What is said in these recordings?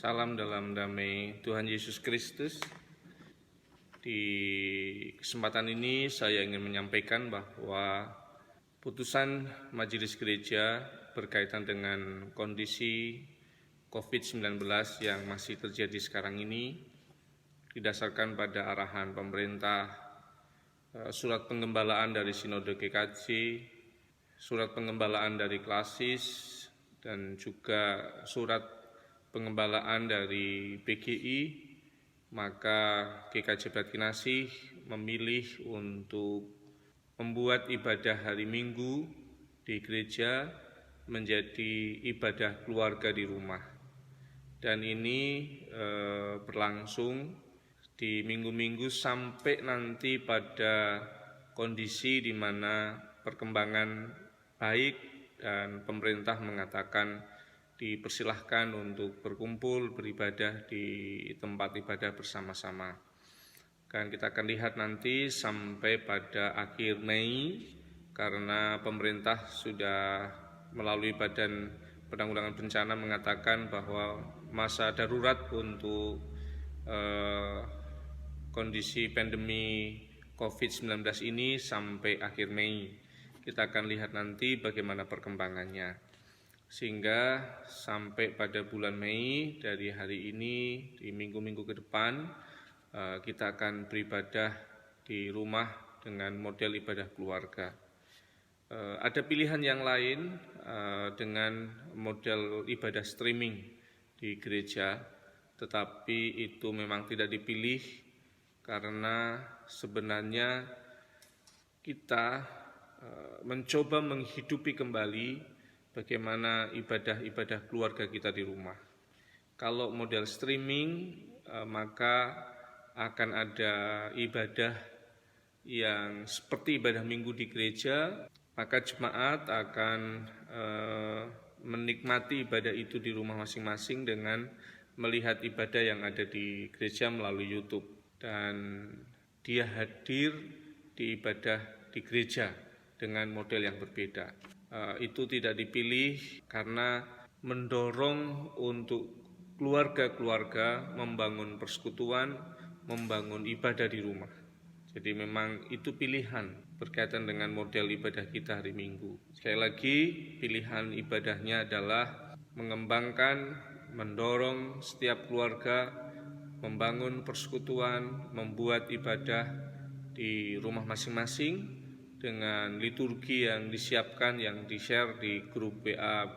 Salam dalam damai Tuhan Yesus Kristus. Di kesempatan ini saya ingin menyampaikan bahwa putusan Majelis Gereja berkaitan dengan kondisi COVID-19 yang masih terjadi sekarang ini didasarkan pada arahan pemerintah, surat penggembalaan dari Sinode GKJ, surat penggembalaan dari Klasis, dan juga surat pengembalaan dari PGI, maka GKJ Bait Kinasih memilih untuk membuat ibadah hari Minggu di gereja menjadi ibadah keluarga di rumah. Dan ini berlangsung di minggu-minggu sampai nanti pada kondisi di mana perkembangan baik dan pemerintah mengatakan dipersilahkan untuk berkumpul beribadah di tempat ibadah bersama-sama. Dan kita akan lihat nanti sampai pada akhir Mei, karena pemerintah sudah melalui Badan Penanggulangan Bencana mengatakan bahwa masa darurat untuk kondisi pandemi COVID-19 ini sampai akhir Mei. Kita akan lihat nanti bagaimana perkembangannya. Sehingga sampai pada bulan Mei dari hari ini di minggu-minggu ke depan kita akan beribadah di rumah dengan model ibadah keluarga. Ada pilihan yang lain dengan model ibadah streaming di gereja, tetapi itu memang tidak dipilih karena sebenarnya kita mencoba menghidupi kembali bagaimana ibadah-ibadah keluarga kita di rumah. Kalau model streaming, maka akan ada ibadah yang seperti ibadah minggu di gereja, maka jemaat akan menikmati ibadah itu di rumah masing-masing dengan melihat ibadah yang ada di gereja melalui YouTube. Dan dia hadir di ibadah di gereja dengan model yang berbeda. Itu tidak dipilih karena mendorong untuk keluarga-keluarga membangun persekutuan, membangun ibadah di rumah. Jadi memang itu pilihan berkaitan dengan model ibadah kita hari Minggu. Sekali lagi, pilihan ibadahnya adalah mengembangkan, mendorong setiap keluarga membangun persekutuan, membuat ibadah di rumah masing-masing dengan liturgi yang disiapkan, yang di-share di grup WA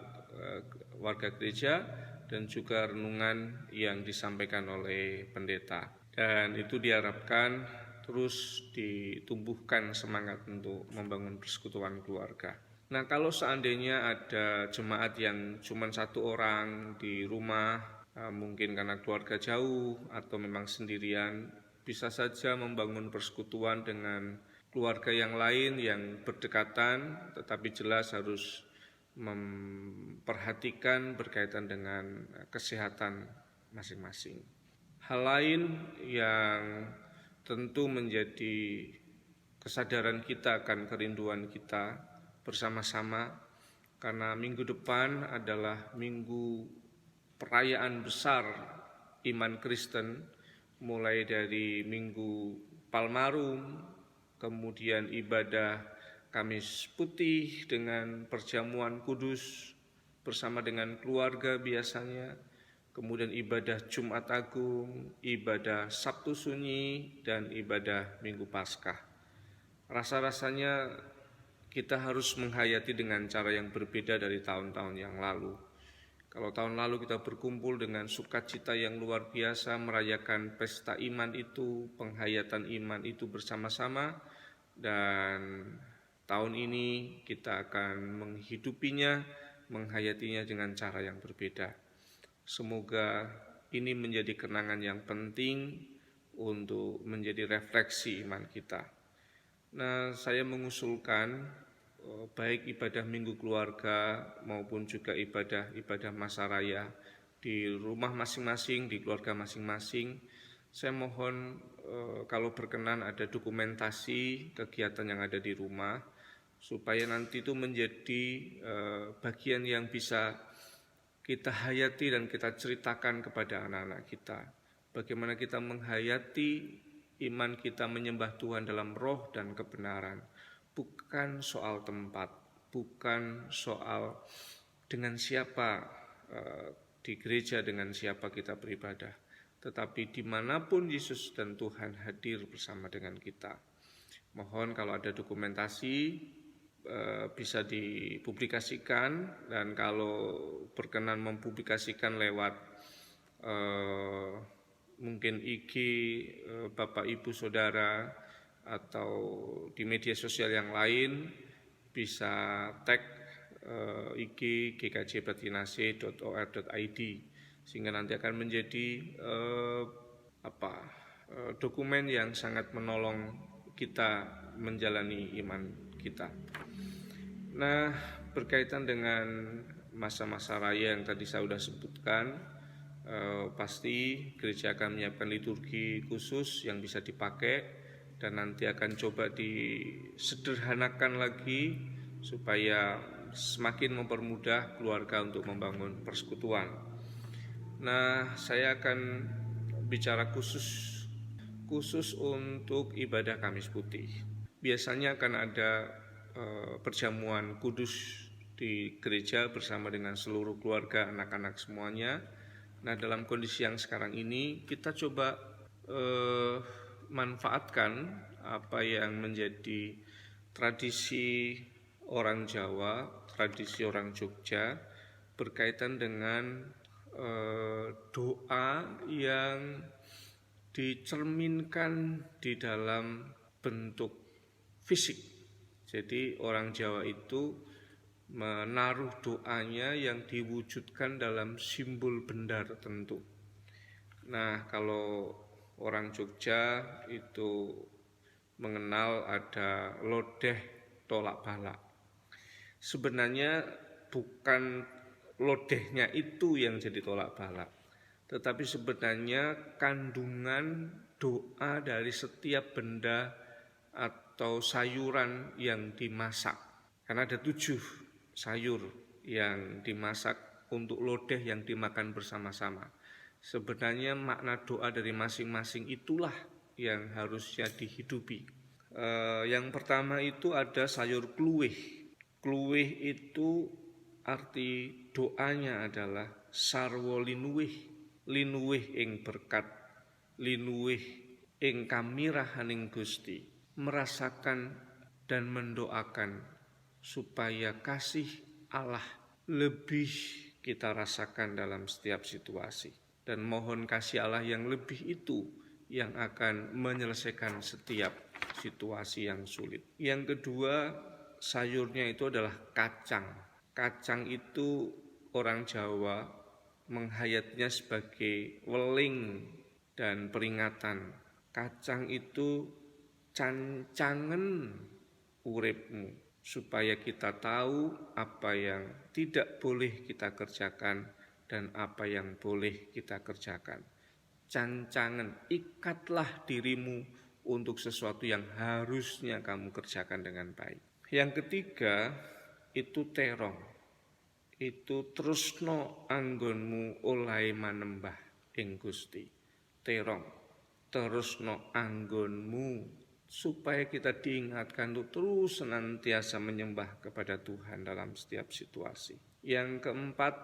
warga gereja, dan juga renungan yang disampaikan oleh pendeta. Dan itu diharapkan terus ditumbuhkan semangat untuk membangun persekutuan keluarga. Nah, kalau seandainya ada jemaat yang cuma satu orang di rumah, mungkin karena keluarga jauh atau memang sendirian, bisa saja membangun persekutuan dengan keluarga yang lain yang berdekatan, tetapi jelas harus memperhatikan berkaitan dengan kesehatan masing-masing. Hal lain yang tentu menjadi kesadaran kita akan kerinduan kita bersama-sama, karena minggu depan adalah minggu perayaan besar iman Kristen, mulai dari Minggu Palmarum, kemudian ibadah Kamis Putih dengan perjamuan kudus bersama dengan keluarga biasanya, kemudian ibadah Jumat Agung, ibadah Sabtu Sunyi, dan ibadah Minggu Paskah. Rasa-rasanya kita harus menghayati dengan cara yang berbeda dari tahun-tahun yang lalu. Kalau tahun lalu kita berkumpul dengan sukacita yang luar biasa, merayakan pesta iman itu, penghayatan iman itu bersama-sama, dan tahun ini kita akan menghidupinya, menghayatinya dengan cara yang berbeda. Semoga ini menjadi kenangan yang penting untuk menjadi refleksi iman kita. Nah, saya mengusulkan baik ibadah minggu keluarga maupun juga ibadah masa raya di rumah masing-masing, di keluarga masing-masing. Saya mohon kalau berkenan ada dokumentasi kegiatan yang ada di rumah, supaya nanti itu menjadi bagian yang bisa kita hayati dan kita ceritakan kepada anak-anak kita. Bagaimana kita menghayati iman kita menyembah Tuhan dalam roh dan kebenaran. Bukan soal tempat, bukan soal dengan siapa di gereja, dengan siapa kita beribadah, tetapi dimanapun Yesus dan Tuhan hadir bersama dengan kita. Mohon kalau ada dokumentasi bisa dipublikasikan, dan kalau berkenan mempublikasikan lewat mungkin IG Bapak Ibu Saudara atau di media sosial yang lain, bisa tag IG gkjbatinase.or.id, sehingga nanti akan menjadi dokumen yang sangat menolong kita menjalani iman kita. Nah, berkaitan dengan masa-masa raya yang tadi saya sudah sebutkan, pasti gereja akan menyiapkan liturgi khusus yang bisa dipakai, dan nanti akan coba disederhanakan lagi supaya semakin mempermudah keluarga untuk membangun persekutuan. Nah, saya akan bicara khusus untuk ibadah Kamis Putih. Biasanya akan ada perjamuan kudus di gereja bersama dengan seluruh keluarga, anak-anak semuanya. Nah, dalam kondisi yang sekarang ini kita coba manfaatkan apa yang menjadi tradisi orang Jawa, tradisi orang Jogja, berkaitan dengan doa yang dicerminkan di dalam bentuk fisik. Jadi orang Jawa itu menaruh doanya yang diwujudkan dalam simbol benda tertentu. Nah, kalau orang Jogja itu mengenal ada lodeh tolak balak. Sebenarnya bukan lodehnya itu yang jadi tolak balak, tetapi sebenarnya kandungan doa dari setiap benda atau sayuran yang dimasak. Karena ada 7 sayur yang dimasak untuk lodeh yang dimakan bersama-sama. Sebenarnya makna doa dari masing-masing itulah yang harusnya dihidupi. Yang pertama itu ada sayur kluwih. Kluwih itu arti doanya adalah sarwa linuwih, linuwih ing berkat, linuwih ing kamirahaning Gusti. Merasakan dan mendoakan supaya kasih Allah lebih kita rasakan dalam setiap situasi, dan mohon kasih Allah yang lebih itu yang akan menyelesaikan setiap situasi yang sulit. Yang kedua, sayurnya itu adalah kacang. Kacang itu orang Jawa menghayatnya sebagai weling dan peringatan. Kacang itu cancangen uripmu, supaya kita tahu apa yang tidak boleh kita kerjakan dan apa yang boleh kita kerjakan. Cancangen, ikatlah dirimu untuk sesuatu yang harusnya kamu kerjakan dengan baik. Yang ketiga itu terong. Itu terusno anggonmu oleh manembah ing Gusti. Terong, terusno anggonmu, supaya kita diingatkan untuk terus senantiasa menyembah kepada Tuhan dalam setiap situasi. Yang keempat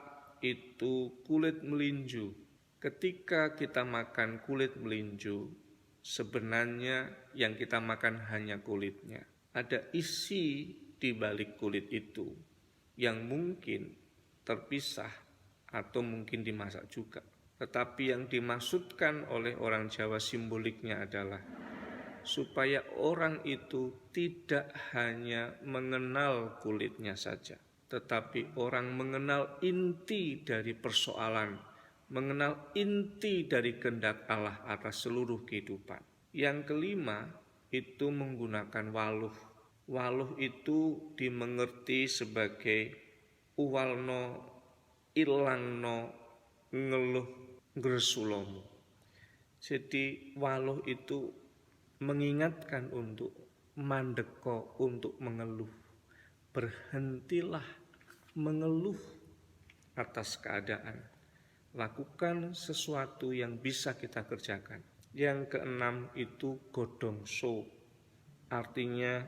itu kulit melinju. Ketika kita makan kulit melinju, sebenarnya yang kita makan hanya kulitnya. Ada isi di balik kulit itu yang mungkin terpisah atau mungkin dimasak juga. Tetapi yang dimaksudkan oleh orang Jawa simboliknya adalah supaya orang itu tidak hanya mengenal kulitnya saja, tetapi orang mengenal inti dari persoalan, mengenal inti dari kehendak Allah atas seluruh kehidupan. Yang kelima itu menggunakan waluh. Waluh itu dimengerti sebagai uwalno, ilangno, ngeluh, ngresulomu. Jadi waluh itu mengingatkan untuk mandeko, untuk mengeluh. Berhentilah mengeluh. atas keadaan. Lakukan sesuatu yang bisa kita kerjakan. Yang keenam itu godongso, artinya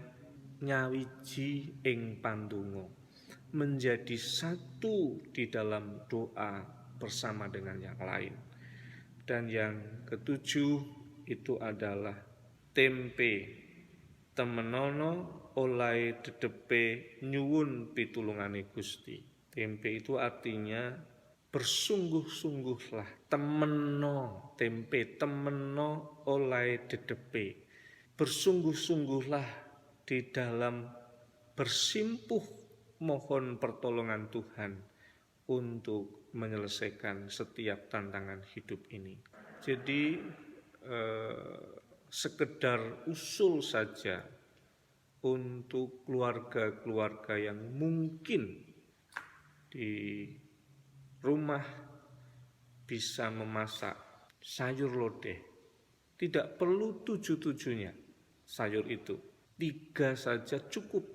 nyawiji ing pandonga, menjadi satu di dalam doa bersama dengan yang lain. Dan yang ketujuh itu adalah tempe, temenono olai dedepe nyuwun pitulungane Gusti. Tempe itu artinya bersungguh-sungguhlah, temeno, tempe, temeno olai dedepe. Bersungguh-sungguhlah di dalam bersimpuh mohon pertolongan Tuhan untuk menyelesaikan setiap tantangan hidup ini. Jadi sekedar usul saja untuk keluarga-keluarga yang mungkin di rumah bisa memasak sayur lodeh. Tidak perlu 7-7-nya sayur itu. 3 saja cukup.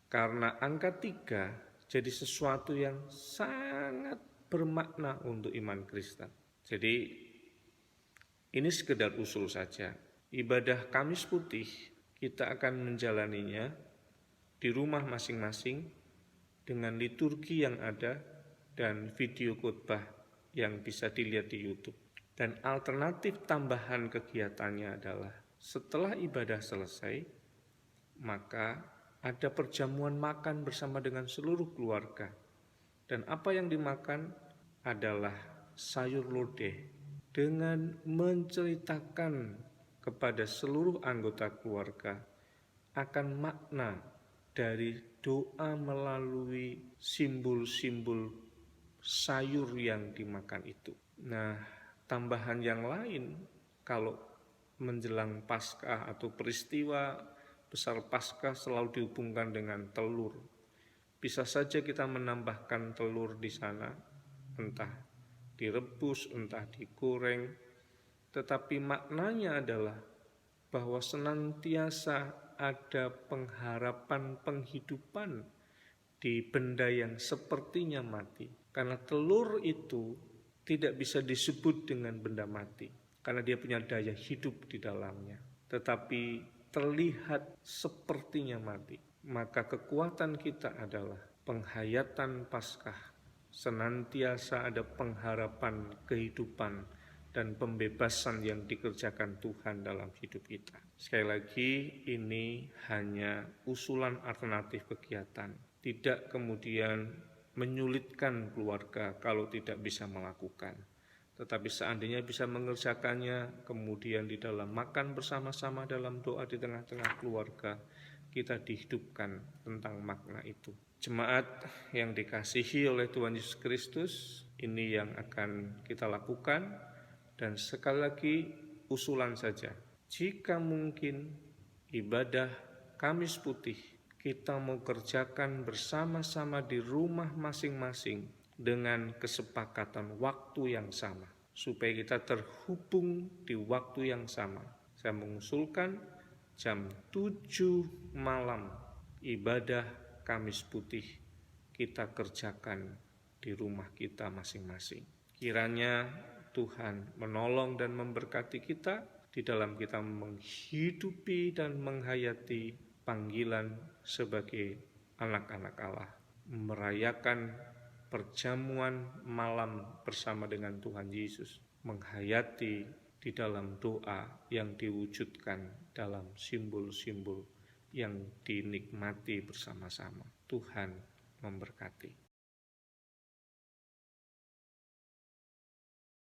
Karena angka 3 jadi sesuatu yang sangat bermakna untuk iman Kristen. Jadi ini sekedar usul saja. Ibadah Kamis Putih kita akan menjalaninya di rumah masing-masing dengan liturgi yang ada dan video khotbah yang bisa dilihat di YouTube. Dan alternatif tambahan kegiatannya adalah setelah ibadah selesai, maka ada perjamuan makan bersama dengan seluruh keluarga. Dan apa yang dimakan adalah sayur lodeh dengan menceritakan kepada seluruh anggota keluarga akan makna dari doa melalui simbol-simbol sayur yang dimakan itu. Nah, tambahan yang lain kalau menjelang Paskah atau peristiwa besar Paskah selalu dihubungkan dengan telur. Bisa saja kita menambahkan telur di sana, entah direbus, entah digoreng, tetapi maknanya adalah bahwa senantiasa ada pengharapan penghidupan di benda yang sepertinya mati. Karena telur itu tidak bisa disebut dengan benda mati, karena dia punya daya hidup di dalamnya. Tetapi terlihat sepertinya mati. Maka kekuatan kita adalah penghayatan Paskah. Senantiasa ada pengharapan kehidupan dan pembebasan yang dikerjakan Tuhan dalam hidup kita. Sekali lagi, ini hanya usulan alternatif kegiatan. Tidak kemudian menyulitkan keluarga kalau tidak bisa melakukan. Tetapi seandainya bisa mengerjakannya, kemudian di dalam makan bersama-sama dalam doa di tengah-tengah keluarga, kita dihidupkan tentang makna itu. Jemaat yang dikasihi oleh Tuhan Yesus Kristus, ini yang akan kita lakukan. Dan sekali lagi usulan saja, jika mungkin ibadah Kamis Putih kita mau kerjakan bersama-sama di rumah masing-masing dengan kesepakatan waktu yang sama, supaya kita terhubung di waktu yang sama. Saya mengusulkan jam 7 malam ibadah Kamis Putih kita kerjakan di rumah kita masing-masing. Kiranya Tuhan menolong dan memberkati kita di dalam kita menghidupi dan menghayati panggilan sebagai anak-anak Allah, merayakan perjamuan malam bersama dengan Tuhan Yesus, menghayati di dalam doa yang diwujudkan dalam simbol-simbol yang dinikmati bersama-sama. Tuhan memberkati.